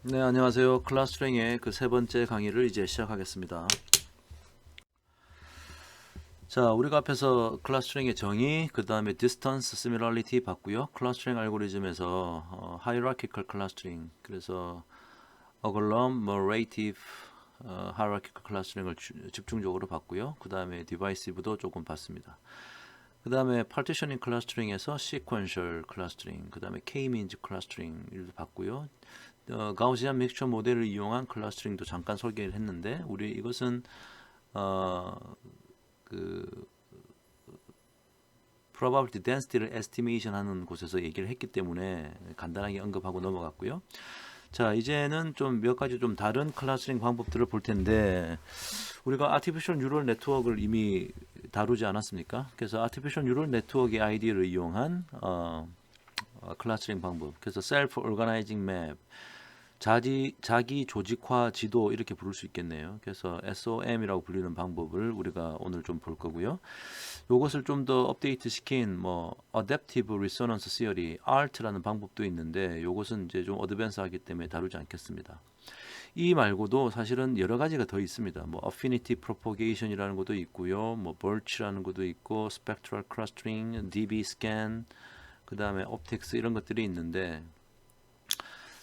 네, 안녕하세요. 클라스랭의 그 세 번째 강의를 이제 시작하겠습니다. 자, 우리가 앞에서 클라스랭의 정의, 그 다음에 distance similarity 봤고요. 클라스랭 알고리즘에서 hierarchical clustering, 그래서 agglomerative hierarchical clustering을 집중적으로 봤고요. 그 다음에 divisive도 조금 봤습니다. 그 다음에 partitioning clustering에서 sequential clustering, 그 다음에 k-means clustering을 봤고요. 가우시안 믹스처 모델을 이용한 클러스터링도 잠깐 소개를 했는데 우리 이것은 어, 그 probability density를 estimation 하는 곳에서 얘기를 했기 때문에 간단하게 언급하고 넘어갔고요. 자, 이제는 좀 몇 가지 좀 다른 클러스터링 방법들을 볼 텐데 우리가 artificial neural network를 이미 다루지 않았습니까? 그래서 artificial neural network의 아이디어를 이용한 클러스터링 방법. 그래서 self organizing map 자기 조직화 지도 이렇게 부를 수 있겠네요. 그래서 SOM이라고 불리는 방법을 우리가 오늘 좀 볼 거고요. 이것을 좀 더 업데이트 시킨 뭐 Adaptive Resonance Theory, ART라는 방법도 있는데 이것은 이제 좀 어드밴스하기 때문에 다루지 않겠습니다. 이 말고도 사실은 여러 가지가 더 있습니다. 뭐 Affinity Propagation이라는 것도 있고요. 뭐 BERT라는 것도 있고 Spectral Clustering, DB Scan, 그 다음에 Optics 이런 것들이 있는데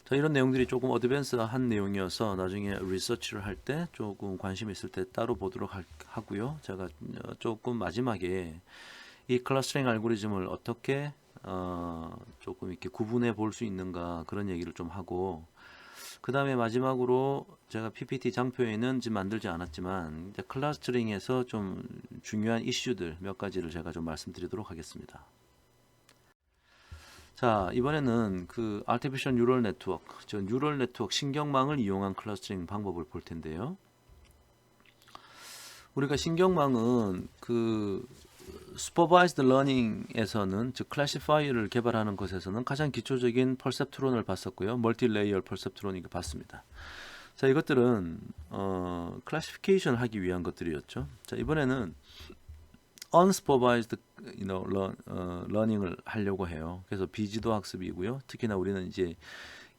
자, 이런 내용들이 조금 어드밴스한 내용이어서 나중에 리서치를 할 때 조금 관심 있을 때 따로 보도록 하고요. 제가 조금 마지막에 이 클러스터링 알고리즘을 어떻게 조금 이렇게 구분해 볼 수 있는가 그런 얘기를 좀 하고 그 다음에 마지막으로 제가 PPT 장표에는 지금 만들지 않았지만 이제 클러스터링에서 좀 중요한 이슈들 몇 가지를 제가 좀 말씀드리도록 하겠습니다. 자, 이번에는 그 Artificial Neural Network, 즉 뉴럴 네트워크 신경망을 이용한 클러스터링 방법을 볼 텐데요. 우리가 신경망은 그 Supervised Learning에서는 즉 클래시파이어를 개발하는 것에서는 가장 기초적인 퍼셉트론을 봤었고요. 멀티레이어 퍼셉트론을 봤습니다. 자, 이것들은 클래시피케이션 하기 위한 것들이었죠. 자, 이번에는 unsupervised learning을 하려고 해요. 그래서 비지도 학습이고요. 특히나 우리는 이제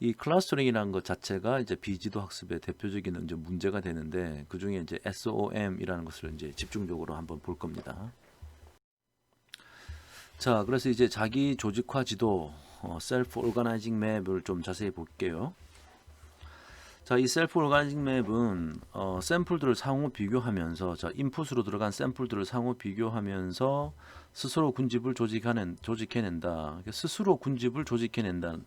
이 클러스터링이라는 것 자체가 이제 비지도 학습의 대표적인 이제 문제가 되는데 그 중에 이제 SOM이라는 것을 이제 집중적으로 한번 볼 겁니다. 자, 그래서 이제 자기 조직화 지도 셀프 오르가나이징 맵을 좀 자세히 볼게요. 자, 이 셀프 오르가니징 맵은 샘플들을 상호 비교하면서 자, 인풋으로 들어간 샘플들을 상호 비교하면서 스스로 군집을 조직해낸다. 스스로 군집을 조직해낸다.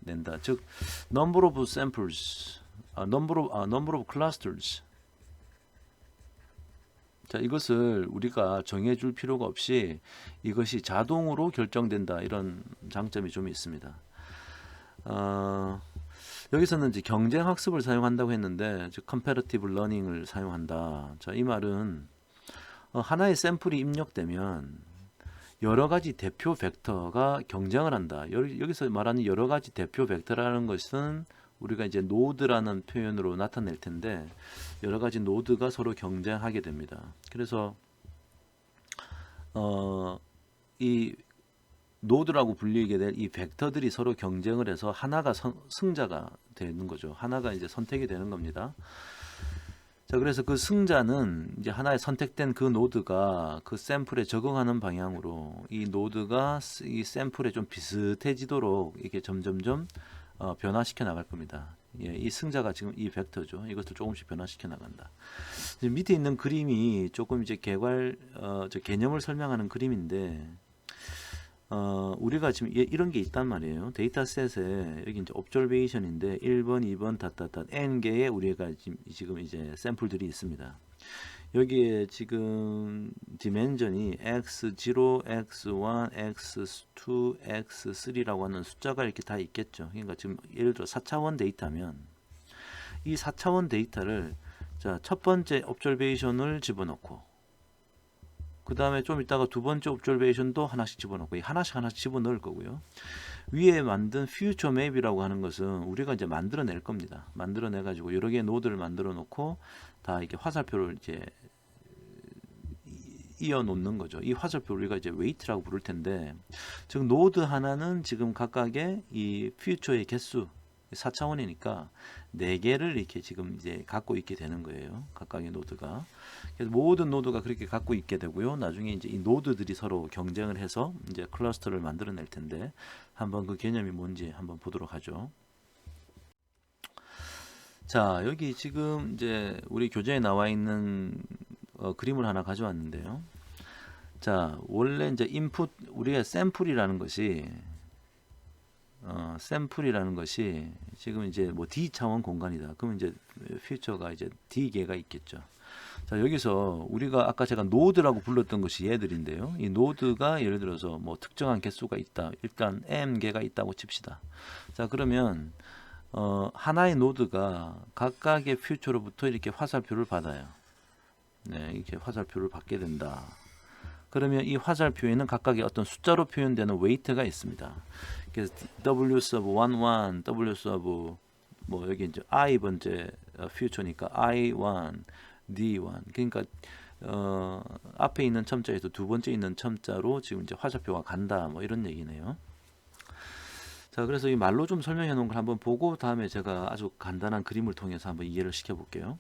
즉, number of samples, number of clusters. 자, 이것을 우리가 정해줄 필요가 없이 이것이 자동으로 결정된다. 이런 장점이 좀 있습니다. 여기서는 이제 경쟁 학습을 사용한다고 했는데, 즉 comparative learning을 사용한다. 자, 이 말은 하나의 샘플이 입력되면 여러 가지 대표 벡터가 경쟁을 한다. 여기서 말하는 여러 가지 대표 벡터라는 것은 우리가 이제 노드라는 표현으로 나타낼 텐데 여러 가지 노드가 서로 경쟁하게 됩니다. 그래서 이 노드라고 불리게 될 이 벡터들이 서로 경쟁을 해서 하나가 승자가 되는 거죠. 하나가 이제 선택이 되는 겁니다. 자, 그래서 그 승자는 이제 하나의 선택된 그 노드가 그 샘플에 적응하는 방향으로 이 노드가 이 샘플에 좀 비슷해지도록 이렇게 점점점 변화시켜 나갈 겁니다. 예, 이 승자가 지금 이 벡터죠. 이것도 조금씩 변화시켜 나간다. 밑에 있는 그림이 조금 이제 저 개념을 설명하는 그림인데 우리가 지금 이런 게 있단 말이에요. 데이터셋에 여기 이제 observation인데 1번, 2번, n 개의 우리가 지금 이제 샘플들이 있습니다. 여기에 지금 디멘전이 x0, x1, x2, x3라고 하는 숫자가 이렇게 다 있겠죠. 그러니까 지금 예를 들어 4차원 데이터면 이 4차원 데이터를 자, 첫 번째 observation을 집어넣고 그 다음에 좀 이따가 두 번째 옵저베이션도 하나씩 집어넣고 하나씩 집어넣을 거고요. 위에 만든 퓨처 맵이라고 하는 것은 우리가 이제 만들어낼 겁니다. 만들어내 가지고 여러 개의 노드를 만들어 놓고 다 이렇게 화살표를 이제 이어 놓는 거죠. 이 화살표 우리가 이제 웨이트라고 부를 텐데 즉 노드 하나는 지금 각각의 이 퓨처의 개수 4차원이니까 4개를 이렇게 지금 이제 갖고 있게 되는 거예요. 각각의 노드가. 그래서 모든 노드가 그렇게 갖고 있게 되고요. 나중에 이제 이 노드들이 서로 경쟁을 해서 이제 클러스터를 만들어낼 텐데 한번 그 개념이 뭔지 한번 보도록 하죠. 자, 여기 지금 이제 우리 교재에 나와 있는 그림을 하나 가져왔는데요. 자, 원래 이제 인풋 우리가 샘플이라는 것이 지금 이제 뭐 D 차원 공간이다. 그러면 이제 퓨처가 이제 D 개가 있겠죠. 자, 여기서 우리가 아까 제가 노드라고 불렀던 것이 얘들인데요. 이 노드가 예를 들어서 뭐 특정한 개수가 있다. 일단 M 개가 있다고 칩시다. 자, 그러면 하나의 노드가 각각의 퓨처로부터 이렇게 화살표를 받아요. 네, 이렇게 화살표를 받게 된다. 그러면 이 화살표에는 각각의 어떤 숫자로 표현되는 웨이트가 있습니다. 그래서 W sub 11, W sub 뭐 여기 이제 I 번째 퓨처니까 I1, D1. 그러니까 앞에 있는 첨자에서 두 번째 있는 첨자로 지금 이제 화살표가 간다. 뭐 이런 얘기네요. 자, 그래서 이 말로 좀 설명해 놓은 걸 한번 보고 다음에 제가 아주 간단한 그림을 통해서 한번 이해를 시켜 볼게요.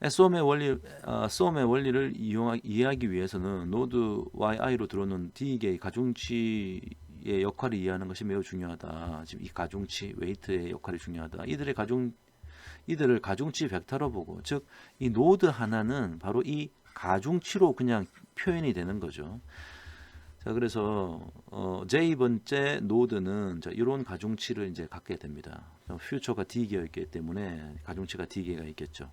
솜의 원리를 이해하기 위해서는 노드 YI로 들어오는 D개의 가중치의 역할을 이해하는 것이 매우 중요하다. 지금 이 가중치, 웨이트의 역할이 중요하다. 이들을 가중치 벡터로 보고, 즉 이 노드 하나는 바로 이 가중치로 그냥 표현이 되는 거죠. 자, 그래서 J 번째 노드는 자, 이런 가중치를 이제 갖게 됩니다. 퓨처가 D개였기 때문에 가중치가 D개가 있겠죠.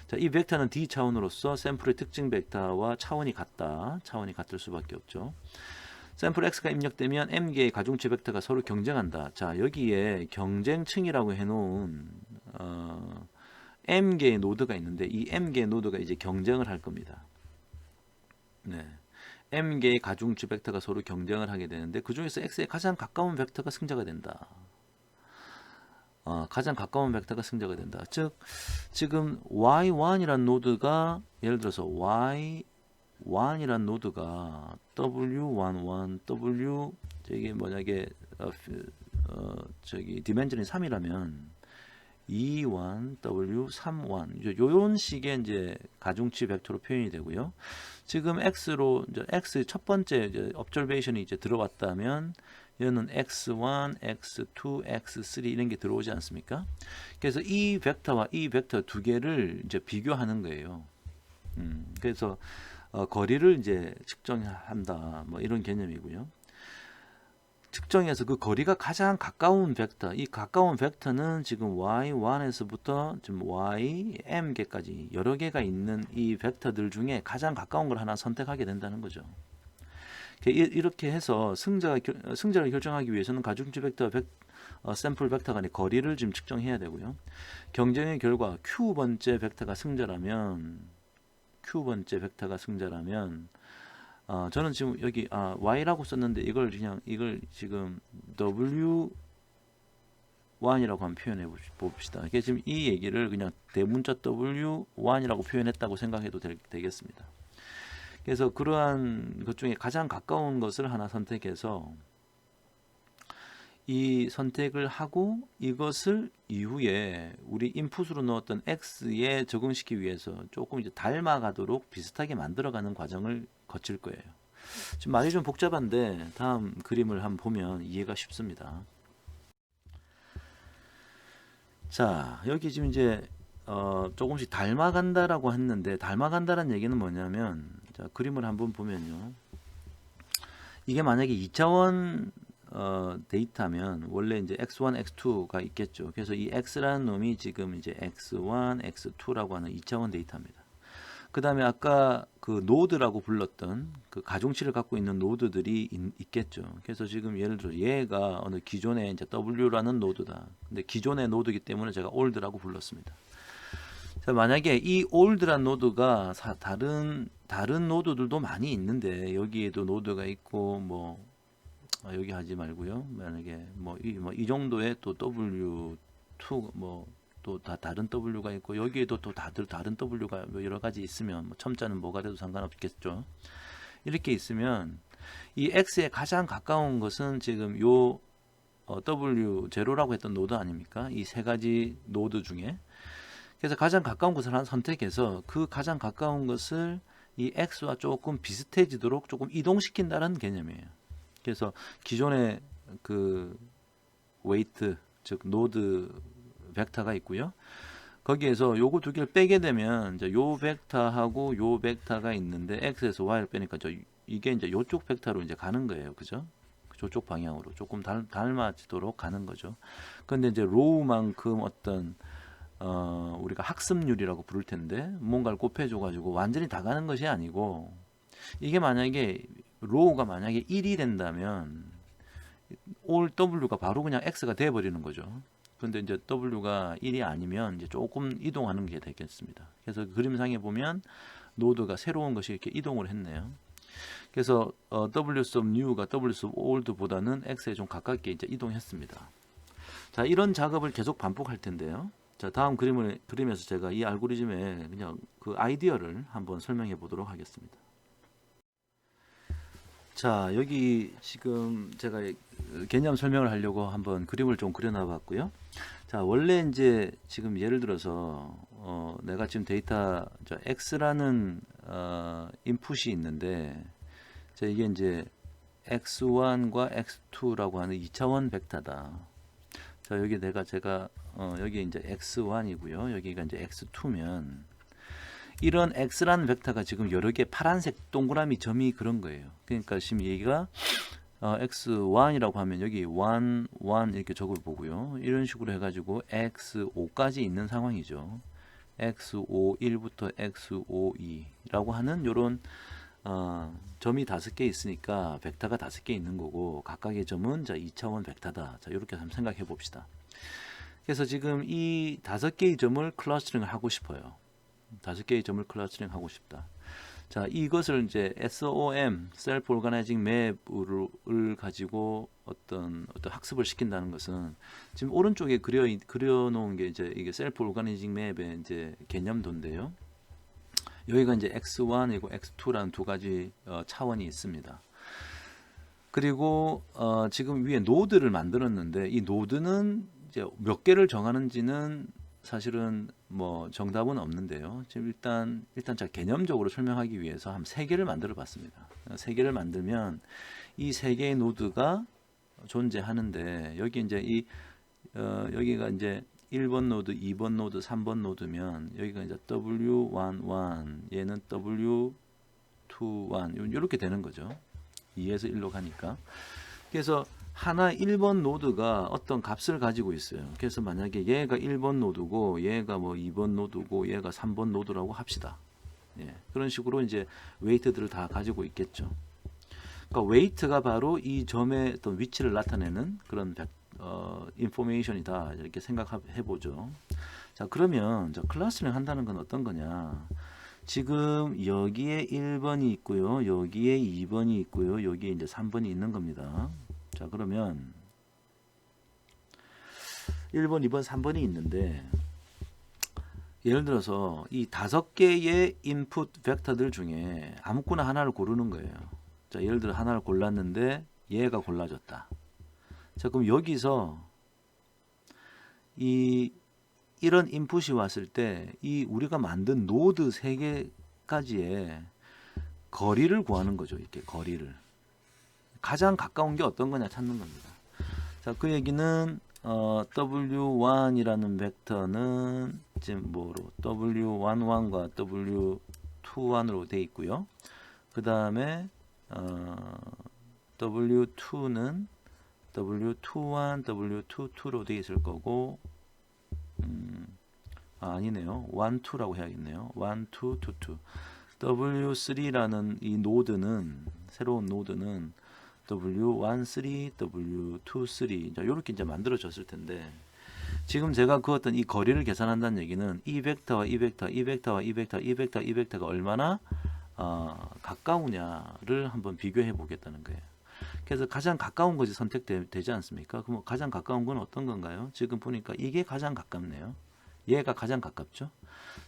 자, 이 벡터는 D 차원으로서 샘플의 특징 벡터와 차원이 같을 수밖에 없죠. 샘플 X가 입력되면 M개의 가중치 벡터가 서로 경쟁한다. 자, 여기에 경쟁층이라고 해놓은 M개의 노드가 있는데 이 M개의 노드가 이제 경쟁을 할 겁니다. 네. M개의 가중치 벡터가 서로 경쟁을 하게 되는데 그 중에서 X에 가장 가까운 벡터가 승자가 된다. 가장 가까운 벡터가 승자가 된다. 즉 지금 Y1이란 노드가 예를 들어서 Y1이란 노드가 W11, W 저게 만약에 저기 디멘전이 3이라면 E1, W31 요런 식의 이제 가중치 벡터로 표현이 되고요. 지금 X로 이제 X 첫 번째 이제 observation이 이제 들어왔다면 얘는 x1, x2, x3 이런 게 들어오지 않습니까? 그래서 이 벡터와 이 벡터 두 개를 이제 비교하는 거예요. 그래서 거리를 이제 측정한다. 뭐 이런 개념이고요. 측정해서 그 거리가 가장 가까운 벡터, 이 가까운 벡터는 지금 y1에서부터 지금 ym 개까지 여러 개가 있는 이 벡터들 중에 가장 가까운 걸 하나 선택하게 된다는 거죠. 이렇게 해서 승자를 결정하기 위해서는 가중치 벡터, 샘플 벡터 간의 거리를 지금 측정해야 되고요. 경쟁의 결과 Q 번째 벡터가 승자라면 저는 지금 여기 Y라고 썼는데 이걸 지금 W1이라고 한번 표현해 봅시다. 지금 이 얘기를 그냥 대문자 W1이라고 표현했다고 생각해도 되겠습니다. 그래서 그러한 것 중에 가장 가까운 것을 하나 선택해서 이 선택을 하고 이것을 이후에 우리 인풋으로 넣었던 X에 적응시키기 위해서 조금 이제 닮아가도록 비슷하게 만들어가는 과정을 거칠 거예요. 지금 말이 좀 복잡한데 다음 그림을 한번 보면 이해가 쉽습니다. 자, 여기 지금 이제 조금씩 닮아간다라고 했는데 닮아간다는 얘기는 뭐냐면 자, 그림을 한번 보면요. 이게 만약에 2차원 데이터면 원래 이제 x1, x2가 있겠죠. 그래서 이 x라는 놈이 지금 이제 x1, x2라고 하는 2차원 데이터입니다. 그 다음에 아까 그 노드라고 불렀던 그 가중치를 갖고 있는 노드들이 있겠죠. 그래서 지금 예를 들어 얘가 어느 기존의 이제 w라는 노드다. 근데 기존의 노드이기 때문에 제가 old라고 불렀습니다. 자, 만약에 이 old란 노드가 다른 노드들도 많이 있는데 여기에도 노드가 있고 뭐 여기 하지 말고요. 만약에 이 정도의 또 W2 또 다른 W가 있고 여기에도 또 다른 W가 여러 가지 있으면 첨자는 뭐가 돼도 상관없겠죠. 이렇게 있으면 이 X에 가장 가까운 것은 지금 요 W0라고 했던 노드 아닙니까? 이 세 가지 노드 중에. 그래서 가장 가까운 것을 하나 선택해서 그 가장 가까운 것을 이 X와 조금 비슷해지도록 조금 이동시킨다는 개념이에요. 그래서 기존의 그 웨이트, 즉 노드 벡터가 있고요. 거기에서 요거 두 개를 빼게 되면 이제 요 벡터하고 요 벡터가 있는데 X에서 Y를 빼니까 이게 이제 요쪽 벡터로 이제 가는 거예요. 그죠? 저쪽 방향으로 조금 닮아지도록 가는 거죠. 그런데 이제 로우만큼 어떤 우리가 학습률이라고 부를 텐데 뭔가를 곱해줘 가지고 완전히 다 가는 것이 아니고, 이게 만약에 로우가 만약에 1이 된다면 올 W가 바로 그냥 X가 돼 버리는 거죠. 근데 이제 W가 1이 아니면 이제 조금 이동하는 게 되겠습니다. 그래서 그림상에 보면 노드가 새로운 것이 이렇게 이동을 했네요. 그래서 W sub new가 W sub old보다는 X에 좀 가깝게 이제 이동했습니다. 자, 이런 작업을 계속 반복할 텐데요. 자, 다음 그림에서 제가 이 알고리즘의 그냥 그 아이디어를 한번 설명해 보도록 하겠습니다. 자, 여기 지금 제가 개념 설명을 하려고 한번 그림을 좀 그려놔 봤고요. 자, 원래 이제 지금 예를 들어서 내가 지금 데이터 X라는 인풋이 있는데, 자, 이게 이제 X1과 X2라고 하는 2차원 벡터다. 자, 여기 제가 여기 이제 X1이고요. 여기가 이제 X2면 이런 X라는 벡터가 지금 여러 개 파란색 동그라미 점이 그런 거예요. 그러니까 지금 얘가 X1이라고 하면 여기 1, 1 이렇게 적을 보고요. 이런 식으로 해가지고 X5까지 있는 상황이죠. X5, 1부터 X5, 2라고 하는 요런 점이 5개 있으니까 벡터가 5개 있는 거고, 각각의 점은 자 2차원 벡터다. 자, 이렇게 한번 생각해 봅시다. 그래서 지금 이 5개의 점을 클러스터링을 하고 싶어요. 5개의 점을 클러스터링 하고 싶다. 자, 이것을 이제 SOM, Self Organizing Map을 가지고 어떤 학습을 시킨다는 것은, 지금 오른쪽에 그려 놓은 게 이제 이게 Self Organizing Map의 이제 개념도인데요. 여기가 이제 X1이고 X2라는 두 가지 차원이 있습니다. 그리고 지금 위에 노드를 만들었는데, 이 노드는 이제 몇 개를 정하는지는 사실은 뭐 정답은 없는데요. 지금 일단 자, 개념적으로 설명하기 위해서 한 3개를 만들어 봤습니다. 3개를 만들면 이 3개의 노드가 존재하는데, 여기 이제 여기가 이제 1번 노드, 2번 노드, 3번 노드면 여기가 이제 W11, 얘는 W21 이렇게 되는 거죠. 2에서 1로 가니까. 그래서 하나 1번 노드가 어떤 값을 가지고 있어요. 그래서 만약에 얘가 1번 노드고 얘가 뭐 2번 노드고 얘가 3번 노드라고 합시다. 예, 그런 식으로 이제 웨이트들을 다 가지고 있겠죠. 그러니까 웨이트가 바로 이 점의 어떤 위치를 나타내는 그런 인포메이션이다, 이렇게 생각해 보죠. 자, 그러면 클러스터링 한다는 건 어떤 거냐? 지금 여기에 1번이 있고요, 여기에 2번이 있고요, 여기에 이제 3번이 있는 겁니다. 자, 그러면 1번, 2번, 3번이 있는데, 예를 들어서 이 5개의 인풋 벡터들 중에 아무거나 하나를 고르는 거예요. 자, 예를 들어 하나를 골랐는데 얘가 골라졌다. 자, 그럼 여기서 이런 인풋이 왔을 때 이 우리가 만든 노드 3개까지의 거리를 구하는 거죠. 이렇게 거리를. 가장 가까운 게 어떤 거냐 찾는 겁니다. 자, 그 얘기는 W1이라는 벡터는 지금 뭐로 W11과 W21으로 되어 있고요. 그 다음에 W2는 W21, W22로 되어 있을 거고, 아니네요. 1, 2라고 해야겠네요. 1, 2, 2, 2. W3라는 이 노드는, 새로운 노드는 W1, 3, W2, 3 이렇게 이제 만들어졌을 텐데, 지금 제가 그었던 이 거리를 계산한다는 얘기는 이 벡터와 이 벡터, 이 벡터와 이 벡터, 이 벡터, 이 벡터가 얼마나 가까우냐를 한번 비교해 보겠다는 거예요. 그래서 가장 가까운 것이 선택되지 않습니까? 그럼 가장 가까운 건 어떤 건가요? 지금 보니까 이게 가장 가깝네요. 얘가 가장 가깝죠.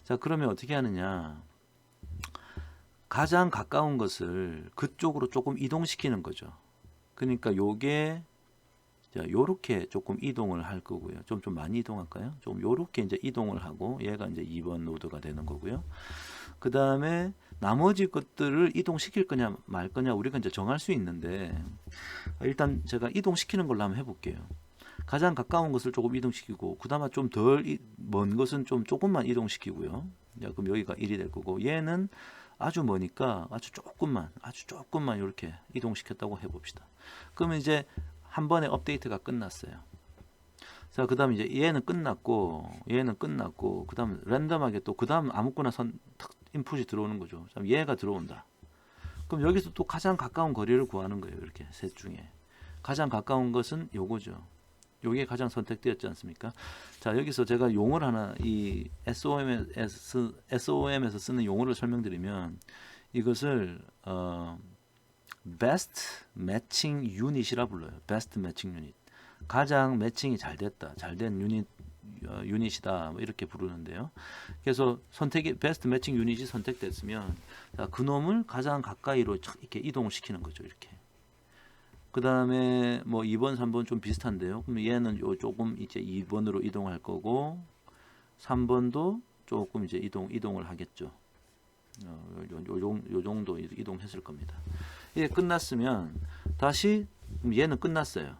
자, 그러면 어떻게 하느냐? 가장 가까운 것을 그쪽으로 조금 이동시키는 거죠. 그러니까 요게 자, 요렇게 조금 이동을 할 거고요. 좀 많이 이동할까요? 좀 요렇게 이제 이동을 하고 얘가 이제 2번 노드가 되는 거고요. 그 다음에 나머지 것들을 이동시킬 거냐 말 거냐 우리가 이제 정할 수 있는데 일단 제가 이동시키는 걸로 한번 해볼게요. 가장 가까운 것을 조금 이동시키고 그나마 좀 덜 먼 것은 좀 조금만 이동시키고요. 자, 그럼 여기가 1이 될 거고 얘는 아주 머니까 아주 조금만 이렇게 이동시켰다고 해봅시다. 그러면 이제 한 번에 업데이트가 끝났어요. 자, 그 다음 이제 얘는 끝났고 그 다음 랜덤하게 또 그 다음 아무거나 인풋이 들어오는 거죠. 얘가 들어온다. 그럼 여기서 또 가장 가까운 거리를 구하는 거예요. 이렇게 셋 중에 가장 가까운 것은 요거죠. 요게 가장 선택되었지 않습니까? 자, 여기서 제가 용어를 하나 이 SOM에서 쓰는 용어를 설명드리면 이것을 Best Matching Unit이라 불러요. Best Matching Unit. 가장 매칭이 잘 됐다. 잘된 유닛이다. 뭐 이렇게 부르는데요. 그래서 선택이 베스트 매칭 유닛이 선택됐으면 자, 그 놈을 가장 가까이로 이렇게 이동을 시키는 거죠. 이렇게. 그 다음에 뭐 2번, 3번 좀 비슷한데요. 그럼 얘는 조금 이제 2번으로 이동할 거고 3번도 조금 이제 이동을 하겠죠. 요 정도 이동했을 겁니다. 이게 끝났으면 다시 얘는 끝났어요.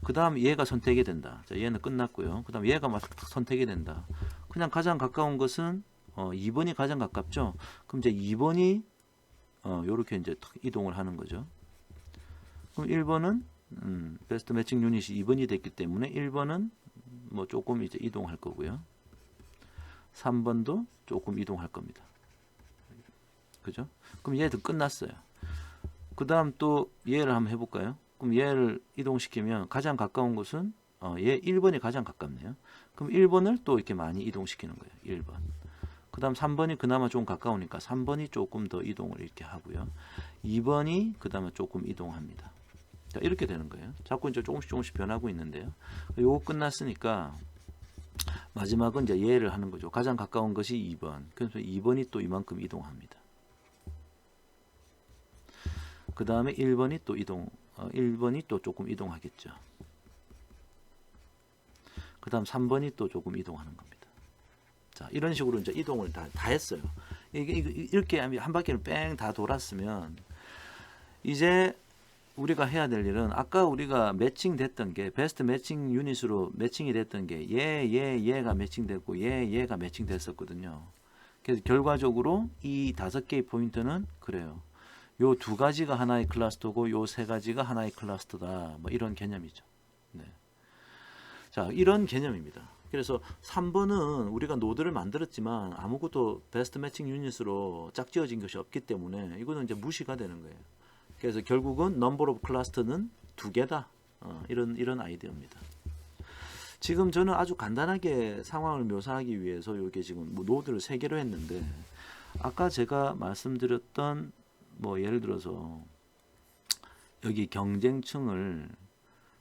그 다음 얘가 선택이 된다. 자, 얘는 끝났고요. 그 다음 얘가 막 선택이 된다. 그냥 가장 가까운 것은 2번이 가장 가깝죠. 그럼 이제 2번이 요렇게 이제 이동을 하는 거죠. 그럼 1번은 베스트 매칭 유닛이 2번이 됐기 때문에 1번은 뭐 조금 이제 이동할 거고요. 3번도 조금 이동할 겁니다. 그죠? 그럼 얘도 끝났어요. 그 다음 또 얘를 한번 해볼까요? 그럼 얘를 이동시키면 가장 가까운 곳은 얘 1번이 가장 가깝네요. 그럼 1번을 또 이렇게 많이 이동시키는 거예요. 1번. 그 다음 3번이 그나마 좀 가까우니까 3번이 조금 더 이동을 이렇게 하고요. 2번이 그 다음에 조금 이동합니다. 자, 이렇게 되는 거예요. 자꾸 이제 조금씩 변하고 있는데요. 요거 끝났으니까 마지막은 이제 얘를 하는 거죠. 가장 가까운 것이 2번. 그래서 2번이 또 이만큼 이동합니다. 그 다음에 1번이 또 1번이 또 조금 이동하겠죠. 그 다음 3번이 또 조금 이동하는 겁니다. 자, 이런 식으로 이제 이동을 다 했어요. 이렇게 한 바퀴를 뺑 다 돌았으면 이제 우리가 해야 될 일은 아까 우리가 매칭됐던 게 베스트 매칭 유닛으로 매칭이 됐던 게 얘가 매칭됐고 얘가 매칭됐었거든요. 그래서 결과적으로 이 5개의 포인트는 그래요. 요 2가지가 하나의 클러스터고 요 3가지가 하나의 클러스터다. 뭐 이런 개념이죠. 네. 자, 이런 개념입니다. 그래서 3번은 우리가 노드를 만들었지만 아무것도 베스트 매칭 유닛으로 짝지어진 것이 없기 때문에 이거는 이제 무시가 되는 거예요. 그래서 결국은 number of cluster는 2개다. 이런 아이디어입니다. 지금 저는 아주 간단하게 상황을 묘사하기 위해서 이게 지금 뭐 노드를 3개로 했는데 아까 제가 말씀드렸던 뭐 예를 들어서 여기 경쟁층을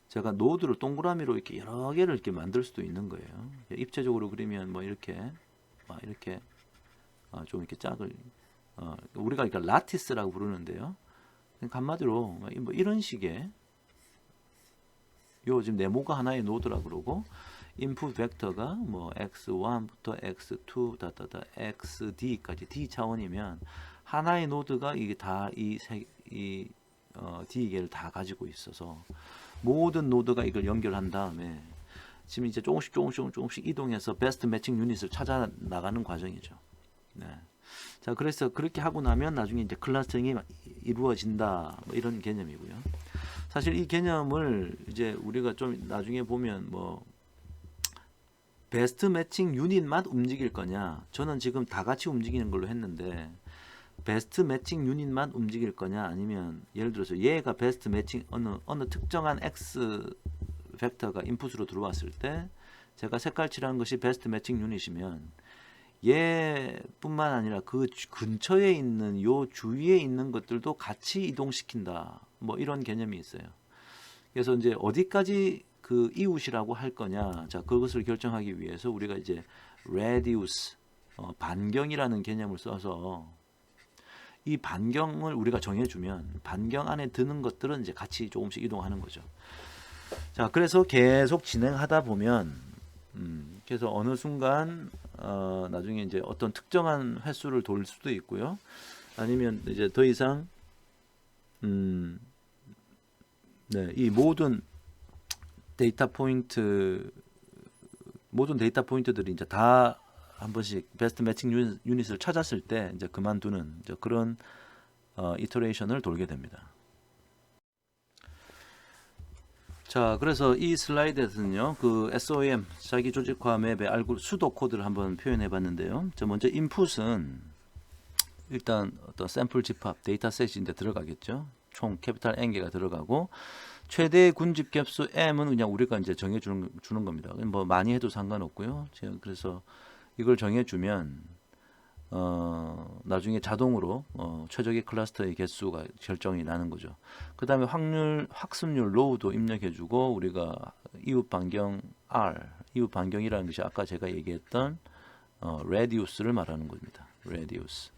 제가 노드를 동그라미로 이렇게 여러 개를 이렇게 만들 수도 있는 거예요. 입체적으로 그리면 뭐 이렇게 좀 이렇게 짝을 우리가 그러니까 라티스라고 부르는데요. 한마디로 뭐 이런 식의 요 지금 네모가 하나의 노드라고 그러고 인풋 벡터가 뭐 x1부터 x2 xd까지 d 차원이면 하나의 노드가 이게 다 d개를 다 가지고 있어서 모든 노드가 이걸 연결한 다음에 지금 이제 조금씩 이동해서 베스트 매칭 유닛을 찾아 나가는 과정이죠. 네. 자, 그래서 그렇게 하고 나면 나중에 이제 클러스터링이 이루어진다. 뭐 이런 개념이고요. 사실 이 개념을 이제 우리가 좀 나중에 보면 뭐 베스트 매칭 유닛만 움직일 거냐? 저는 지금 다 같이 움직이는 걸로 했는데 베스트 매칭 유닛만 움직일 거냐? 아니면 예를 들어서 얘가 베스트 매칭 어느 특정한 x 벡터가 인풋으로 들어왔을 때 제가 색깔 칠한 것이 베스트 매칭 유닛이면 얘뿐만 아니라 그 근처에 있는 요 주위에 있는 것들도 같이 이동시킨다. 뭐 이런 개념이 있어요. 그래서 이제 어디까지 그 이웃이라고 할 거냐. 자, 그것을 결정하기 위해서 우리가 이제 radius 반경이라는 개념을 써서 이 반경을 우리가 정해주면 반경 안에 드는 것들은 이제 같이 조금씩 이동하는 거죠. 자, 그래서 계속 진행하다 보면 그래서 어느 순간 나중에 이제 어떤 특정한 횟수를 돌 수도 있고요. 아니면 이제 더 이상 음, 네, 이 모든 데이터 포인트들이 이제 다 한 번씩 베스트 매칭 유닛을 찾았을 때 이제 그만두는 이제 그런 이터레이션을 돌게 됩니다. 자, 그래서 이 슬라이드에서는요, 그 SOM 자기 조직화 맵의 수도 코드를 한번 표현해 봤는데요. 자, 먼저 인풋은 일단 어떤 샘플 집합 데이터셋인데 들어가겠죠. 총 캐피탈 N개가 들어가고 최대 군집 겹수 M은 그냥 우리가 이제 정해 주는 겁니다. 뭐 많이 해도 상관없고요. 제가 그래서 이걸 정해 주면 나중에 자동으로 최적의 클러스터의 개수가 결정이 나는 거죠. 그 다음에 학습률 로우도 입력해주고 우리가 이웃 반경 R, 이웃 반경이라는 것이 아까 제가 얘기했던 radius를 말하는 겁니다. radius.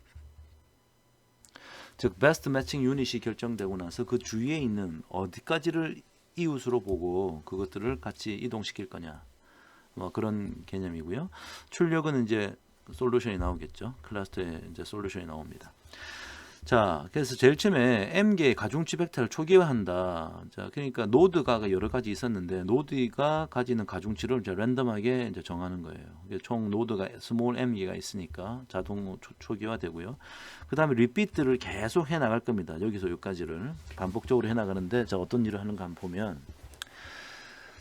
즉 베스트 매칭 유닛이 결정되고 나서 그 주위에 있는 어디까지를 이웃으로 보고 그것들을 같이 이동시킬 거냐. 뭐 그런 개념이고요. 출력은 이제 솔루션이 나오겠죠. 클러스터에 이제 솔루션이 나옵니다. 자, 그래서 제일 처음에 M개의 가중치 벡터를 초기화한다. 자, 그러니까 노드가 여러 가지 있었는데 노드가 가지는 가중치를 이제 랜덤하게 이제 정하는 거예요. 총 노드가 스몰 M개가 있으니까 자동 초기화되고요. 그 다음에 리피트를 계속 해 나갈 겁니다. 여기서 여기까지를 반복적으로 해 나가는데 자, 어떤 일을 하는가 한번 보면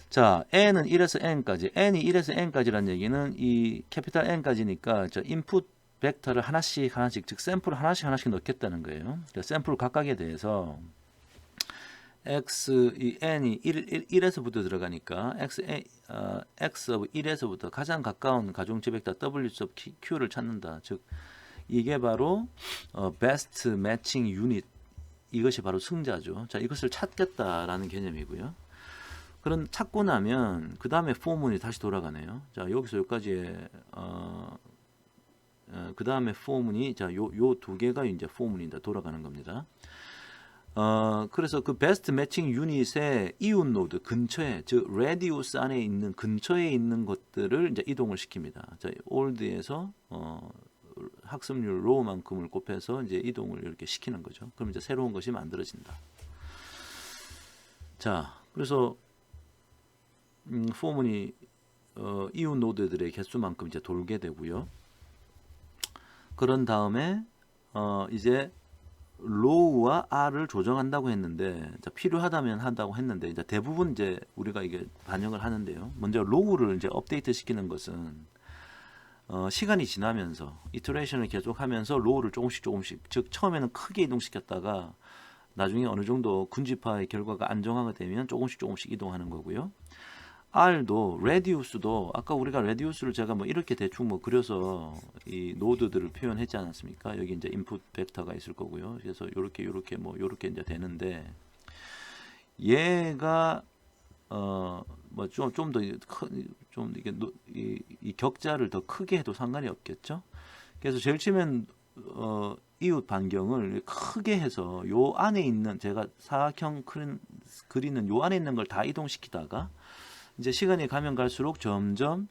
자, n은 1에서 n까지, n이 1에서 n까지라는 얘기는 이 캐피탈 n까지니까 저 인풋 벡터를 하나씩 즉 샘플을 하나씩 넣겠다는 거예요. 그러니까 샘플 각각에 대해서 이 n이 1에서부터 들어가니까 x of 1에서부터 가장 가까운 가중치 벡터 w sub q를 찾는다. 즉 이게 바로 best matching unit, 이것이 바로 승자죠. 자, 이것을 찾겠다라는 개념이고요. 그런 찾고 나면 그 다음에 포문이 다시 돌아가네요. 자, 여기서 여기까지 그 다음에 포문이 자, 요 두 개가 이제 포문이 돌아가는 겁니다. 그래서 그 베스트 매칭 유닛의 이웃 노드 근처에, 즉 레디우스 안에 있는 근처에 있는 것들을 이제 이동을 시킵니다. 자, 올드에서 학습률 로우만큼을 곱해서 이제 이동을 이렇게 시키는 거죠. 그럼 이제 새로운 것이 만들어진다. 자, 그래서 포문이 이웃 노드들의 개수만큼 이제 돌게 되고요. 그런 다음에 이제 로우와 R을 조정한다고 했는데, 자, 필요하다면 한다고 했는데, 이제 대부분 이제 우리가 이게 반영을 하는데요. 먼저 로우를 이제 업데이트 시키는 것은 시간이 지나면서 이터레이션을 계속하면서 로우를 조금씩, 즉 처음에는 크게 이동시켰다가 나중에 어느 정도 군집화의 결과가 안정화가 되면 조금씩 이동하는 거고요. R도 레디우스도 아까 우리가 레디우스를 제가 뭐 이렇게 대충 뭐 그려서 이 노드들을 표현했지 않았습니까? 여기 이제 인풋 벡터가 있을 거고요. 그래서 요렇게 이제 되는데 얘가 뭐 좀 더 좀 이게 이 격자를 더 크게 해도 상관이 없겠죠. 그래서 제일 처음엔 이웃 반경을 크게 해서 요 안에 있는 제가 사각형 그리는 요 안에 있는 걸 다 이동시키다가 이제 시간이 가면 갈수록 점점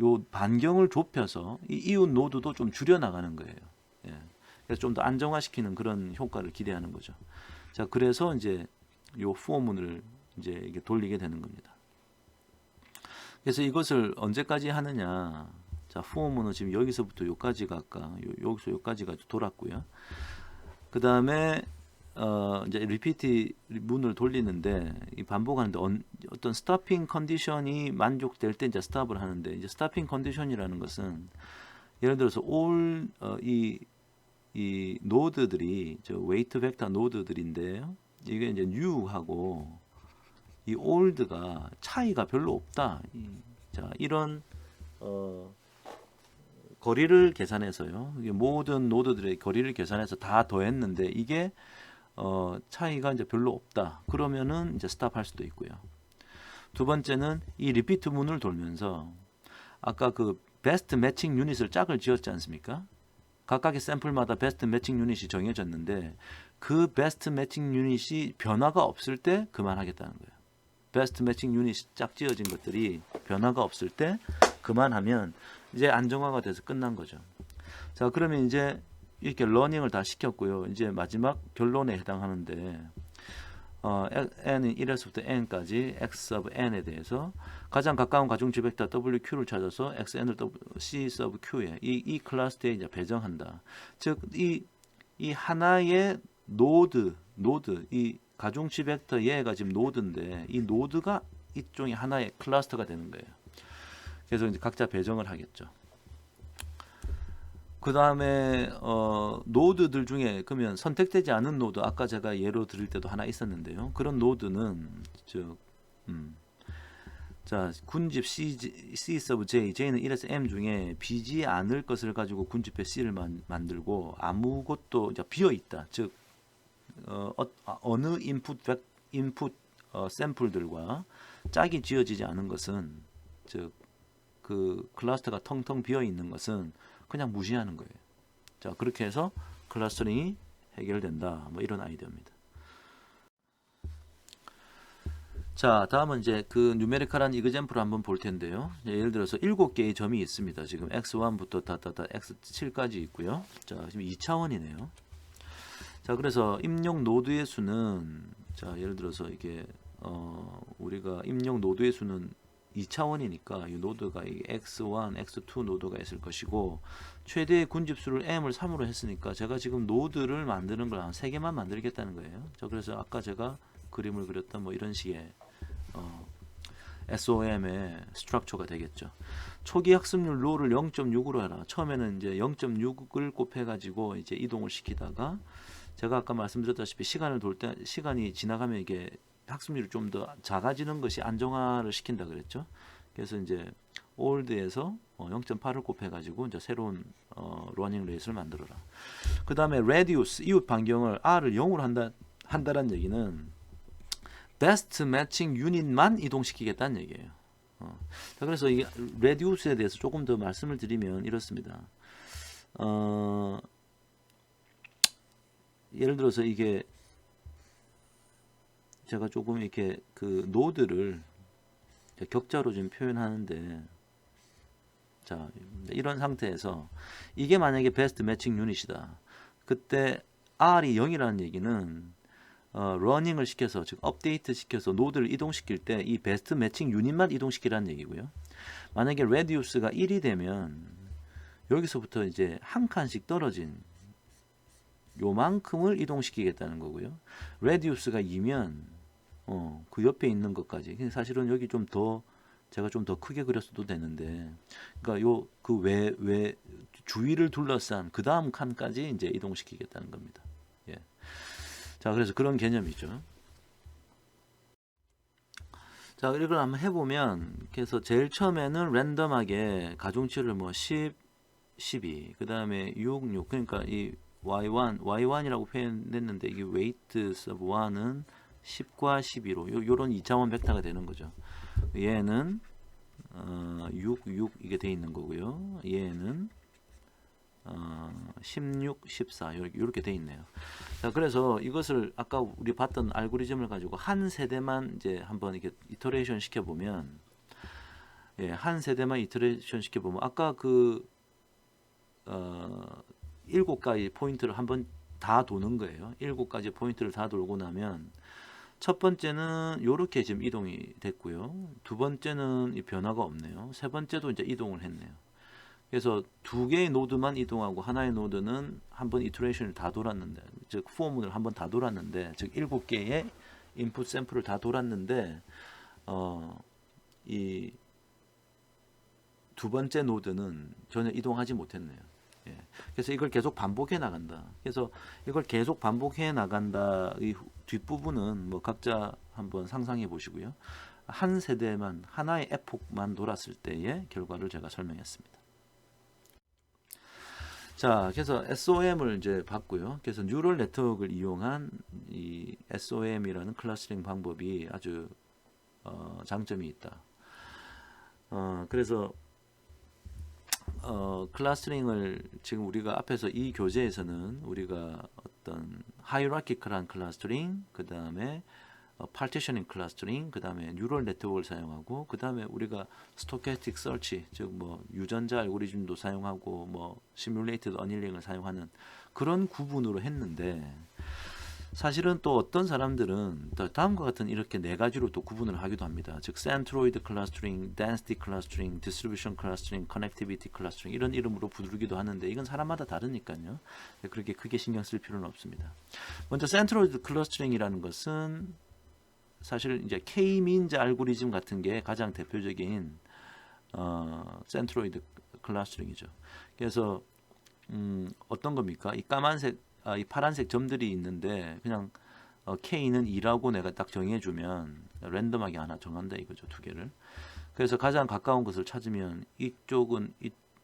요 반경을 좁혀서 이 이웃 노드도 좀 줄여 나가는 거예요. 예. 그래서 좀 더 안정화시키는 그런 효과를 기대하는 거죠. 자, 그래서 이제 요 포문을 이제 이게 돌리게 되는 겁니다. 그래서 이것을 언제까지 하느냐? 자, 포문은 지금 여기서부터 여기까지가 아까 여기서 여기까지가 돌았고요. 그 다음에 이제 리피트 문을 돌리는데 이 반복하는데 어떤 스토핑 컨디션이 만족될 때 이제 스탑을 하는데, 이제 스토핑 컨디션이라는 것은 예를 들어서 이 노드들이 저 웨이트 벡터 노드들인데요. 이게 이제 new하고 이 old가 차이가 별로 없다. 자, 이런 거리를 계산해서요. 모든 노드들의 거리를 계산해서 다 더했는데 이게 차이가 이제 별로 없다. 그러면은 이제 스탑할 수도 있고요. 두 번째는 이 리피트 문을 돌면서 아까 그 베스트 매칭 유닛을 짝을 지었지 않습니까? 각각의 샘플마다 베스트 매칭 유닛이 정해졌는데 그 베스트 매칭 유닛이 변화가 없을 때 그만하겠다는 거예요. 베스트 매칭 유닛이 짝 지어진 것들이 변화가 없을 때 그만하면 이제 안정화가 돼서 끝난 거죠. 자, 그러면 이제 이렇게 러닝을 다 시켰고요. 이제 마지막 결론에 해당하는데 n은 1에서부터 n까지 x sub n에 대해서 가장 가까운 가중치 벡터 wq를 찾아서 xn을 c sub q에 이 클래스에 이제 배정한다. 즉 이 하나의 노드 이 가중치 벡터 얘가 지금 노드인데 이 노드가 일종의 하나의 클러스터가 되는 거예요. 그래서 이제 각자 배정을 하겠죠. 그 다음에 노드들 중에 그러면 선택되지 않은 노드 아까 제가 예로 드릴 때도 하나 있었는데요. 그런 노드는 자 군집 C sub J, J는 1에서 M 중에 비지 않을 것을 가지고 군집의 C를 만들고 아무것도 이제 비어 있다. 즉 어느 인풋 샘플들과 짝이 지어지지 않은 것은 즉 그 클러스터가 텅텅 비어 있는 것은 그냥 무시하는 거예요. 자, 그렇게 해서 클러스터링이 해결된다. 뭐 이런 아이디어입니다. 자, 다음은 이제 그 뉴메리컬한 이그젬플을 한번 볼 텐데요. 예를 들어서 7개의 점이 있습니다. 지금 x1부터 x7까지 있고요. 자, 지금 2차원이네요. 자, 그래서 입력 노드의 수는 자, 예를 들어서 이게 우리가 입력 노드의 수는 2차원이니까 이 노드가 x1, x2 노드가 있을 것이고 최대의 군집수를 m을 3으로 했으니까 제가 지금 노드를 만드는 걸 한 3개만 만들겠다는 거예요. 자, 그래서 아까 제가 그림을 그렸던 뭐 이런 식의 SOM의 스트럭처가 되겠죠. 초기 학습률 롤을 0.6으로 해라. 처음에는 이제 0.6을 곱해가지고 이제 이동을 시키다가 제가 아까 말씀드렸다시피 시간이 지나가면 이게 학습률이 좀 더 작아지는 것이 안정화를 시킨다 그랬죠. 그래서 이제 올드에서 0.8을 곱해가지고 이제 새로운 러닝 레이스를 만들어라. 그 다음에 radius 이웃 반경을 r을 0으로 한다는 얘기는 best matching 유닛만 이동시키겠다는 얘기예요. 자, 그래서 이 radius에 대해서 조금 더 말씀을 드리면 이렇습니다. 예를 들어서 이게 제가 조금 이렇게 그 노드를 격자로 좀 표현하는데 자, 이런 상태에서 이게 만약에 베스트 매칭 유닛이다. 그때 R이 0이라는 얘기는 러닝을 시켜서 즉 업데이트 시켜서 노드를 이동시킬 때 이 베스트 매칭 유닛만 이동시키라는 얘기고요. 만약에 레디우스가 1이 되면 여기서부터 이제 한 칸씩 떨어진 요만큼을 이동시키겠다는 거고요. 레디우스가 2면 그 옆에 있는 것까지. 사실은 여기 좀 더 제가 좀 더 크게 그렸어도 되는데, 그러니까 요 그 외 주위를 둘러싼 그 다음 칸까지 이제 이동시키겠다는 겁니다. 예. 자, 그래서 그런 개념이죠. 자, 이걸 한번 해보면, 그래서 제일 처음에는 랜덤하게 가중치를 뭐 10, 12, 그 다음에 6, 6, 그러니까 이 y1이라고 표현했는데 이게 weight of 1은 10과 12로 요런 2차원 벡터가 되는 거죠. 얘는 6, 6 이게 돼 있는 거고요. 얘는 16, 14 이렇게 돼 있네요. 자, 그래서 이것을 아까 우리 봤던 알고리즘을 가지고 한 세대만 이제 한번 이렇게 이터레이션 시켜보면, 예, 한 세대만 이터레이션 시켜보면 아까 그 7가지 포인트를 한번 다 도는 거예요. 7가지 포인트를 다 돌고 나면 첫 번째는 이렇게 지금 이동이 됐고요. 두 번째는 이 변화가 없네요. 세 번째도 이제 이동을 했네요. 그래서 두 개의 노드만 이동하고 하나의 노드는 한번 이터레이션을 다 돌았는데, 즉 포문을 한번 다 돌았는데, 즉 7개의 인풋 샘플을 다 돌았는데 이 두 번째 노드는 전혀 이동하지 못했네요. 예. 그래서 이걸 계속 반복해 나간다. 그래서 이걸 계속 반복해 나간다. 이 뒷부분은 뭐 각자 한번 상상해 보시고요. 한 세대만 하나의 에폭만 돌았을 때의 결과를 제가 설명했습니다. 자, 그래서 SOM을 이제 봤고요. 그래서 뉴럴 네트워크를 이용한 이 SOM이라는 클러스터링 방법이 아주 장점이 있다. 그래서 클러스터링을 지금 우리가 앞에서 이 교재에서는 우리가 어떤 하이라키컬한 클러스터링, 그 다음에 파티셔닝 클러스터링, 그 다음에 뉴럴 네트워크를 사용하고, 그 다음에 우리가 스토캐스틱 서치, 즉 뭐 유전자 알고리즘도 사용하고, 뭐 시뮬레이티드 어닐링을 사용하는 그런 구분으로 했는데, 사실은 또 어떤 사람들은 또 다음과 같은 이렇게 네 가지로 또 구분을 하기도 합니다. 즉 센트로이드 클러스터링, 덴시티 클러스터링, 디스트리뷰션 클러스터링, 커넥티비티 클러스터링 이런 이름으로 부르기도 하는데 이건 사람마다 다르니까요. 그렇게 크게 신경 쓸 필요는 없습니다. 먼저 센트로이드 클러스터링이라는 것은 사실 이제 K-민즈 알고리즘 같은 게 가장 대표적인 센트로이드 클러스터링이죠. 그래서 어떤 겁니까? 이 까만색, 이 파란색 점들이 있는데 그냥 K는 2라고 내가 딱 정해주면 랜덤하게 하나 정한다 이거죠. 두 개를. 그래서 가장 가까운 것을 찾으면 이쪽은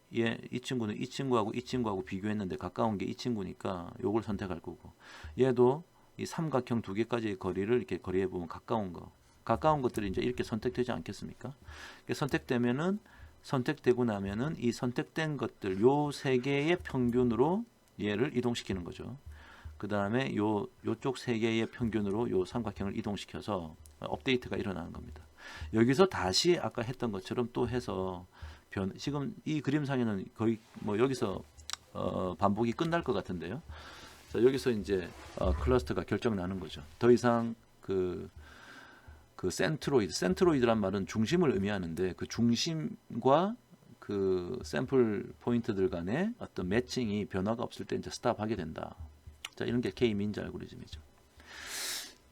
이 친구는 이 친구하고 비교했는데 가까운 게 이 친구니까 요걸 선택할 거고, 얘도 이 삼각형 두 개까지의 거리를 이렇게 거리해 보면 가까운 것들이 이제 이렇게 선택되지 않겠습니까? 선택되고 나면은 이 선택된 것들 요 세 개의 평균으로 얘를 이동시키는 거죠. 그 다음에 요쪽 세 개의 평균으로 요 삼각형을 이동시켜서 업데이트가 일어나는 겁니다. 여기서 다시 아까 했던 것처럼 또 해서 지금 이 그림상에는 거의 뭐 여기서 반복이 끝날 것 같은데요. 자, 여기서 이제 클러스터가 결정 나는 거죠. 더 이상 그 센트로이드란 말은 중심을 의미하는데 그 중심과 그 샘플 포인트들 간의 어떤 매칭이 변화가 없을 때 이제 스탑하게 된다. 자, 이런 게 K-민즈 알고리즘이죠.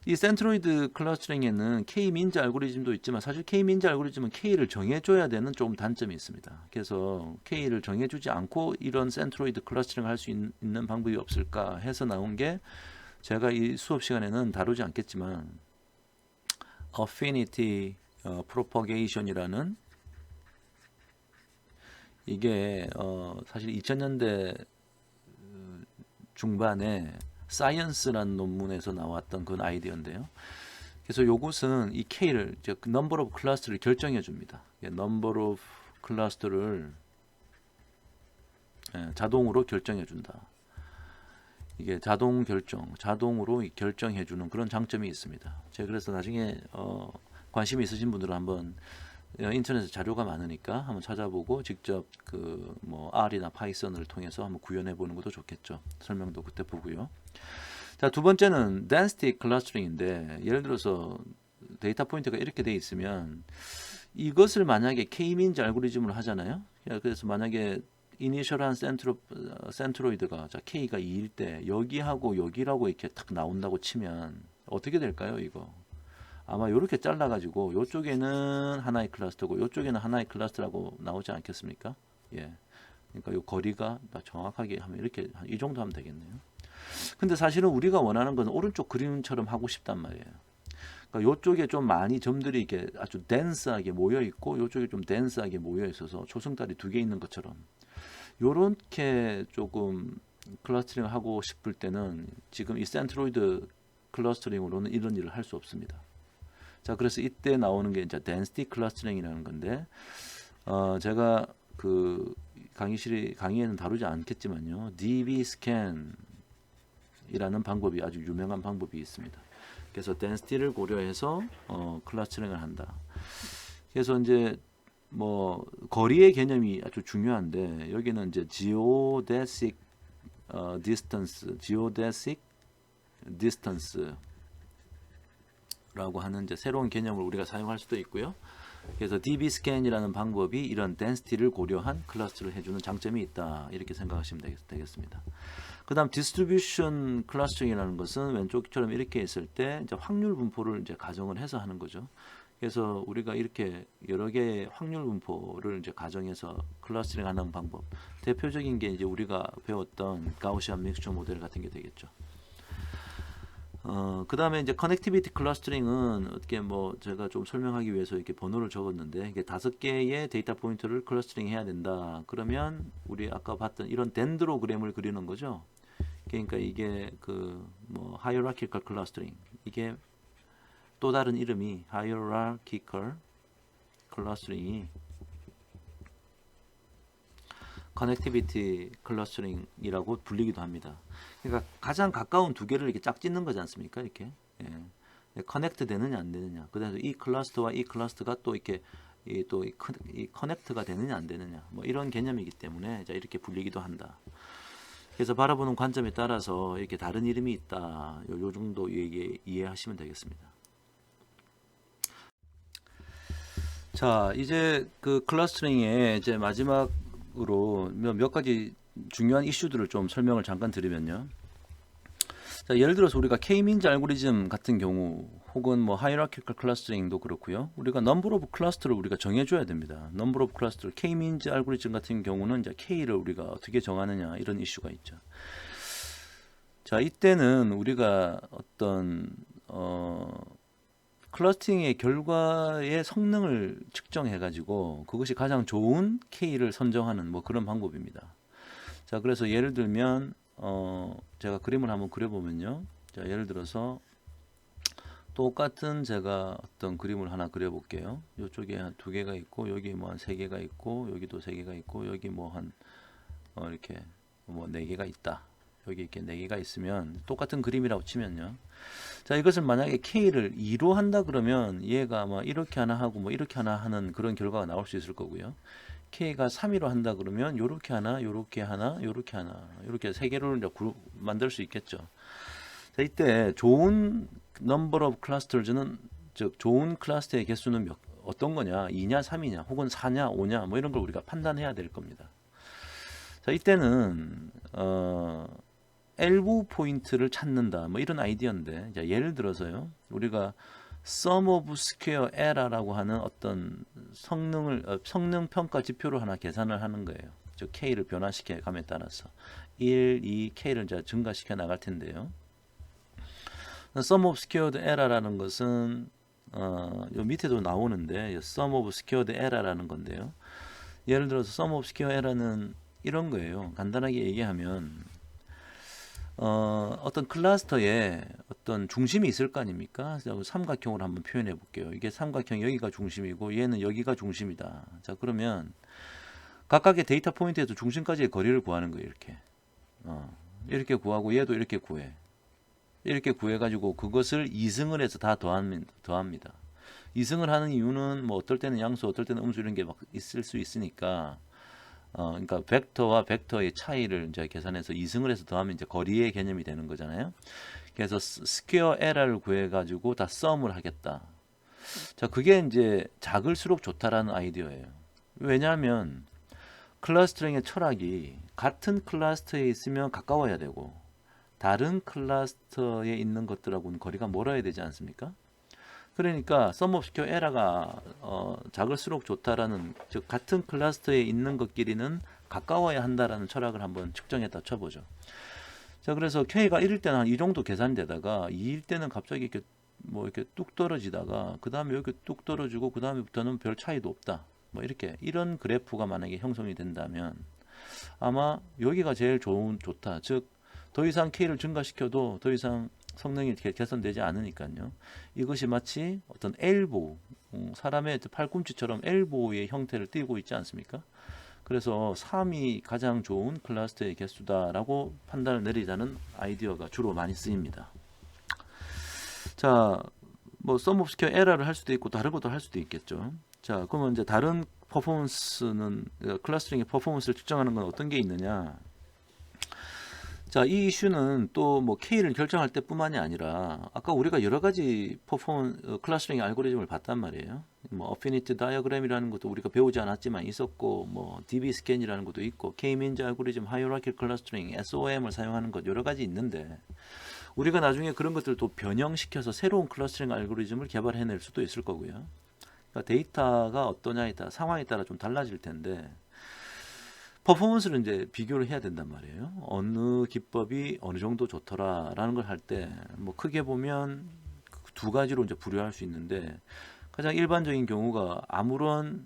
이 센트로이드 클러스터링에는 K-민즈 알고리즘도 있지만 사실 K-민즈 알고리즘은 K를 정해줘야 되는 좀 단점이 있습니다. 그래서 K를 정해주지 않고 이런 센트로이드 클러스터링을 할 수 있는 방법이 없을까 해서 나온 게 제가 이 수업 시간에는 다루지 않겠지만 Affinity Propagation이라는 이게 사실 2000년대 중반에 사이언스라는 논문에서 나왔던 그런 아이디어인데요. 그래서 요것은 이 K를 즉 number of cluster를 결정해 줍니다. number of cluster를 자동으로 결정해 준다. 이게 자동으로 결정해 주는 그런 장점이 있습니다. 제가 그래서 나중에 관심 있으신 분들은 한번 인터넷에 자료가 많으니까 한번 찾아보고 직접 그 뭐 R이나 파이썬을 통해서 한번 구현해 보는 것도 좋겠죠. 설명도 그때 보고요. 자, 두 번째는 density clustering인데 예를 들어서 데이터 포인트가 이렇게 돼 있으면 이것을 만약에 K-민즈 알고리즘으로 하잖아요. 그래서 만약에 이니셜한 센트로이드가 자 K가 2일 때 여기하고 여기라고 이렇게 딱 나온다고 치면 어떻게 될까요, 이거? 아마 이렇게 잘라가지고 이쪽에는 하나의 클러스터고 이쪽에는 하나의 클러스터라고 나오지 않겠습니까? 예. 그러니까 이 거리가 정확하게 하면 이렇게 이 정도 하면 되겠네요. 근데 사실은 우리가 원하는 건 오른쪽 그림처럼 하고 싶단 말이에요. 그러니까 이쪽에 좀 많이 점들이 이렇게 아주 덴스하게 모여 있고 이쪽에 좀 덴스하게 모여 있어서 초승달이 두 개 있는 것처럼 요렇게 조금 클러스터링을 하고 싶을 때는 지금 이 센트로이드 클러스터링으로는 이런 일을 할 수 없습니다. 자, 그래서 이때 나오는 게 이제 density clustering이라는 건데, 제가 그 강의에는 다루지 않겠지만요, dbscan이라는 방법이 아주 유명한 방법이 있습니다. 그래서 density를 고려해서 클러스터링을 한다. 그래서 이제 뭐 거리의 개념이 아주 중요한데 여기는 이제 geodesic distance 라고 하는 이제 새로운 개념을 우리가 사용할 수도 있고요. 그래서 dbscan이라는 방법이 이런 density를 고려한 클러스터를 해주는 장점이 있다. 이렇게 생각하시면 되겠습니다. 그 다음 distribution clustering이라는 것은 왼쪽처럼 이렇게 있을 때 이제 확률 분포를 이제 가정을 해서 하는 거죠. 그래서 우리가 이렇게 여러 개의 확률 분포를 이제 가정해서 클러스터링 하는 방법. 대표적인 게 이제 우리가 배웠던 가우시안 믹스처 모델 같은 게 되겠죠. 그 다음에 이제 커넥티비티 클러스터링은 어떻게 뭐 제가 좀 설명하기 위해서 이렇게 번호를 적었는데 이게 5개의 데이터 포인트를 클러스터링 해야 된다. 그러면 우리 아까 봤던 이런 덴드로그램을 그리는 거죠. 그러니까 이게 그 뭐 hierarchical clustering 이게 또 다른 이름이 hierarchical clustering이 커넥티비티 클러스터링이라고 불리기도 합니다. 그러니까 가장 가까운 두 개를 이렇게 짝 짓는 거지 않습니까? 이렇게. 예. 커넥트 되느냐 안 되느냐. 그다음에 이 클러스터와 이 클러스터가 또 이렇게 이 커넥트가 되느냐 안 되느냐. 뭐 이런 개념이기 때문에 자, 이렇게 불리기도 한다. 그래서 바라보는 관점에 따라서 이렇게 다른 이름이 있다. 요 정도 이해하시면 되겠습니다. 자, 이제 그 클러스터링의 이제 마지막으로 몇 가지 중요한 이슈들을 좀 설명을 잠깐 드리면요. 자, 예를 들어서 우리가 K-민즈 알고리즘 같은 경우 혹은 뭐 하이라키컬 클러스터링도 그렇고요. 우리가 넘버 오브 클러스터를 우리가 정해줘야 됩니다. 넘버 오브 클러스터, K-민즈 알고리즘 같은 경우는 이제 K를 우리가 어떻게 정하느냐 이런 이슈가 있죠. 자, 이때는 우리가 어떤 클러스팅의 결과의 성능을 측정해 가지고 그것이 가장 좋은 K를 선정하는 뭐 그런 방법입니다. 자, 그래서 예를 들면 제가 그림을 한번 그려보면요. 자, 예를 들어서 똑같은 제가 어떤 그림을 하나 그려볼게요. 이쪽에 한 2개가 있고 여기 뭐 한 3개가 있고 여기도 3개가 있고 여기 뭐 한 이렇게 뭐 4개가 있다. 여기 이렇게 4개가 있으면 똑같은 그림이라고 치면요. 자, 이것을 만약에 K를 2로 한다 그러면 얘가 뭐 이렇게 하나 하고 뭐 이렇게 하나 하는 그런 결과가 나올 수 있을 거고요. K가 3위로 한다 그러면 요렇게 하나, 요렇게 하나, 요렇게 하나, 이렇게 3개를 이제 만들 수 있겠죠. 자, 이때 좋은 number of clusters는 즉 좋은 클러스터의 개수는 어떤 거냐? 2냐, 3이냐, 혹은 4냐, 5냐, 뭐 이런 걸 우리가 판단해야 될 겁니다. 자, 이때는 엘보 포인트를 찾는다. 뭐 이런 아이디어인데, 자, 예를 들어서요. 우리가 sum of square error라고 하는 어떤 성능 평가 지표를 하나 계산을 하는 거예요. 즉 K를 변화시켜 감에 따라서 1, 2, K를 이제 증가시켜 나갈 텐데요. sum of squared error라는 것은 요 밑에도 나오는데 sum of squared error라는 건데요. 예를 들어서 sum of squared error는 이런 거예요. 간단하게 얘기하면 어떤 클러스터에 어떤 중심이 있을 거 아닙니까? 삼각형으로 한번 표현해 볼게요. 이게 삼각형 여기가 중심이고 얘는 여기가 중심이다. 자, 그러면 각각의 데이터 포인트에서 중심까지의 거리를 구하는 거예요. 이렇게 이렇게 구하고 얘도 이렇게 구해. 이렇게 구해가지고 그것을 이승을 해서 다 더합니다. 이승을 하는 이유는 뭐 어떨 때는 양수, 어떨 때는 음수 이런 게 막 있을 수 있으니까 그러니까 벡터와 벡터의 차이를 이제 계산해서 이승을 해서 더하면 이제 거리의 개념이 되는 거잖아요. 그래서 스퀘어 에러를 구해가지고 다 썸을 하겠다. 자, 그게 이제 작을수록 좋다라는 아이디어예요. 왜냐하면 클러스터링의 철학이 같은 클러스터에 있으면 가까워야 되고 다른 클러스터에 있는 것들하고는 거리가 멀어야 되지 않습니까? 그러니까 sum of square error가 작을수록 좋다라는, 즉 같은 클러스터에 있는 것끼리는 가까워야 한다라는 철학을 한번 측정했다 쳐보죠. 자, 그래서 K가 1일 때는 한 이 정도 계산되다가 2일 때는 갑자기 이렇게 뭐 이렇게 뚝 떨어지다가 그 다음에 이렇게 뚝 떨어지고 그 다음부터는 별 차이도 없다. 뭐 이렇게 이런 그래프가 만약에 형성이 된다면 아마 여기가 제일 좋다. 즉 더 이상 K를 증가시켜도 더 이상 성능이 개선되지 않으니까요. 이것이 마치 어떤 엘보, 사람의 팔꿈치처럼 엘보의 형태를 띠고 있지 않습니까? 그래서 3이 가장 좋은 클러스터의 개수다라고 판단을 내리자는 아이디어가 주로 많이 쓰입니다. 자, 뭐 sum of square error를 할 수도 있고 다른 것도 할 수도 있겠죠. 자, 그러면 이제 다른 퍼포먼스는 클러스터링의 퍼포먼스를 측정하는 건 어떤 게 있느냐? 자, 이 이슈는 또 뭐 K를 결정할 때뿐만이 아니라 아까 우리가 여러 가지 클러스터링 알고리즘을 봤단 말이에요. 뭐 어피니티 다이어그램이라는 것도 우리가 배우지 않았지만 있었고, 뭐 DB 스캔이라는 것도 있고, K-민즈 알고리즘, 하이어라키 클러스터링, SOM을 사용하는 것 여러 가지 있는데 우리가 나중에 그런 것들을 또 변형시켜서 새로운 클러스터링 알고리즘을 개발해낼 수도 있을 거고요. 그러니까 데이터가 어떠냐에 따라 상황에 따라 좀 달라질 텐데 퍼포먼스를 이제 비교를 해야 된단 말이에요. 어느 기법이 어느 정도 좋더라라는 걸 할 때 뭐 크게 보면 두 가지로 이제 분류할 수 있는데 가장 일반적인 경우가 아무런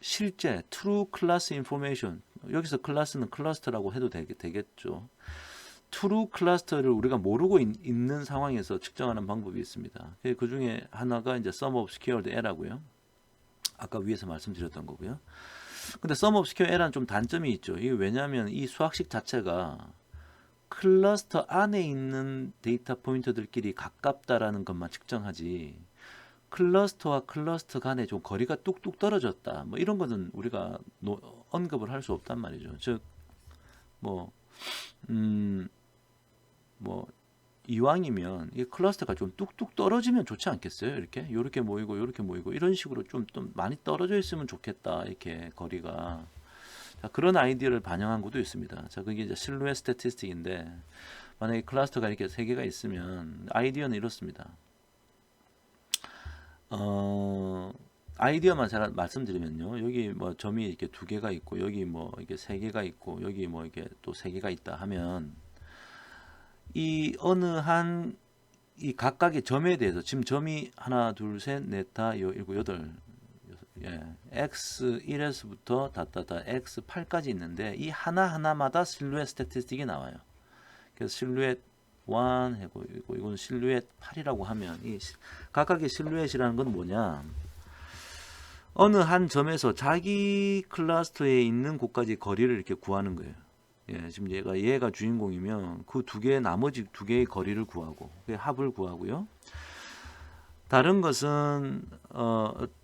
실제 true class information, 여기서 클래스는 클러스터라고 해도 되겠죠. true cluster를 우리가 모르고 있는 상황에서 측정하는 방법이 있습니다. 그 중에 하나가 이제 sum of squared error고요. 아까 위에서 말씀드렸던 거고요. 근데 sum of square error는 좀 단점이 있죠. 이게 왜냐하면 이 수학식 자체가 클러스터 안에 있는 데이터 포인터들끼리 가깝다라는 것만 측정하지 클러스터와 클러스터 간에 좀 거리가 뚝뚝 떨어졌다. 뭐 이런 거는 우리가 언급을 할 수 없단 말이죠. 즉, 뭐, 뭐, 이왕이면 이 클러스터가 좀 뚝뚝 떨어지면 좋지 않겠어요? 이렇게 모이고, 이렇게 모이고, 이런 식으로 좀 많이 떨어져 있으면 좋겠다. 이렇게 거리가. 자, 그런 아이디어를 반영한 것도 있습니다. 자, 그게 이제 실루엣 스태티스틱인데, 만약에 클러스터가 이렇게 세 개가 있으면 아이디어는 이렇습니다. 아이디어만 잘 말씀드리면요. 여기 뭐 점이 이렇게 두 개가 있고, 여기 뭐 이게 세 개가 있고, 여기 뭐 이게 또 세 개가 있다 하면, 이 어느 한 이 각각의 점에 대해서 지금 점이 하나, 둘, 셋, 넷, 다, 일곱, 여덟, 예, x1에서부터 x8까지 있는데 이 하나하나마다 실루엣 스태티스틱이 나와요. 그래서 실루엣 1 하고 이건 실루엣 8이라고 하면 이 각각의 실루엣이라는 건 뭐냐? 어느 한 점에서 자기 클러스터에 있는 곳까지 거리를 이렇게 구하는 거예요. 예, 지금 얘가 주인공이면 그 나머지 두 개의 거리를 구하고 합을 구하고요. 다른 것은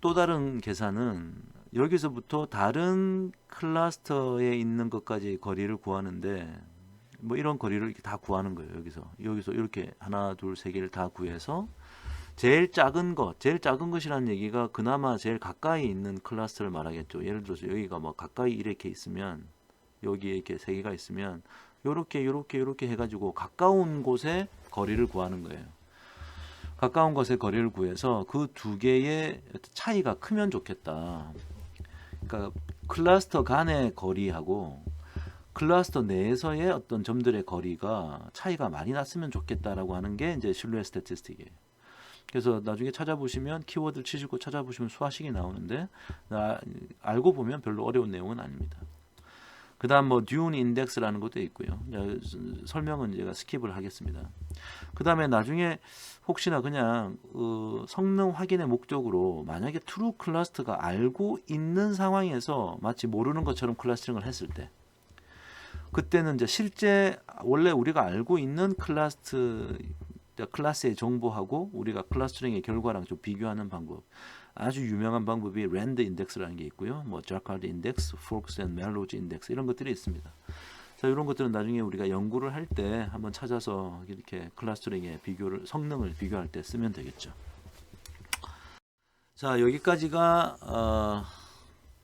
또 다른 계산은 여기서부터 다른 클러스터에 있는 것까지 거리를 구하는데 뭐 이런 거리를 이렇게 다 구하는 거예요. 여기서 이렇게 하나, 둘, 세 개를 다 구해서 제일 작은 것이라는 얘기가 그나마 제일 가까이 있는 클러스터를 말하겠죠. 예를 들어서 여기가 뭐 가까이 이렇게 있으면 여기에 이렇게 세 개가 있으면 요렇게 해가지고 가까운 곳에 거리를 구하는 거예요. 가까운 곳의 거리를 구해서 그 두 개의 차이가 크면 좋겠다. 그러니까 클러스터 간의 거리하고 클러스터 내에서의 어떤 점들의 거리가 차이가 많이 났으면 좋겠다라고 하는 게 이제 실루엣 스태티스틱이에요. 그래서 나중에 찾아보시면 키워드를 치시고 찾아보시면 수화식이 나오는데 알고 보면 별로 어려운 내용은 아닙니다. 그 다음 뭐 듀운 인덱스라는 것도 있고요. 설명은 제가 스킵을 하겠습니다. 그 다음에 나중에 혹시나 그냥 성능 확인의 목적으로 만약에 트루 클러스터가 알고 있는 상황에서 마치 모르는 것처럼 클러스터링을 했을 때 그때는 이제 실제 원래 우리가 알고 있는 클래스의 정보하고 우리가 클러스터링의 결과랑 좀 비교하는 방법. 아주 유명한 방법이 랜드 인덱스라는 게 있고요. 뭐 자카르드 인덱스, 포크스 앤 멜로지 인덱스 이런 것들이 있습니다. 자, 이런 것들은 나중에 우리가 연구를 할 때 한번 찾아서 이렇게 클러스터링의 성능을 비교할 때 쓰면 되겠죠. 자, 여기까지가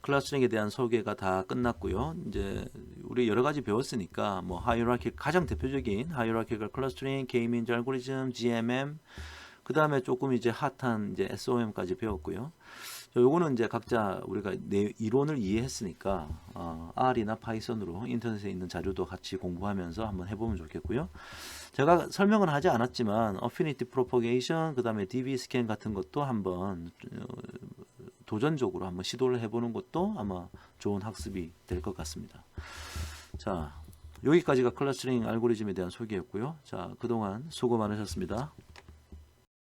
클러스터링에 대한 소개가 다 끝났고요. 이제 우리 여러 가지 배웠으니까 뭐 하이어라키 가장 대표적인 하이어라키컬 클러스터링, K-means 알고리즘, GMM 그 다음에 조금 이제 핫한 이제 SOM까지 배웠고요. 요거는 이제 각자 우리가 이론을 이해했으니까 R이나 파이썬으로 인터넷에 있는 자료도 같이 공부하면서 한번 해보면 좋겠고요. 제가 설명은 하지 않았지만 Affinity Propagation, 그 다음에 DB 스캔 같은 것도 한번 도전적으로 한번 시도를 해보는 것도 아마 좋은 학습이 될 것 같습니다. 자, 여기까지가 클러스터링 알고리즘에 대한 소개였고요. 자, 그동안 수고 많으셨습니다.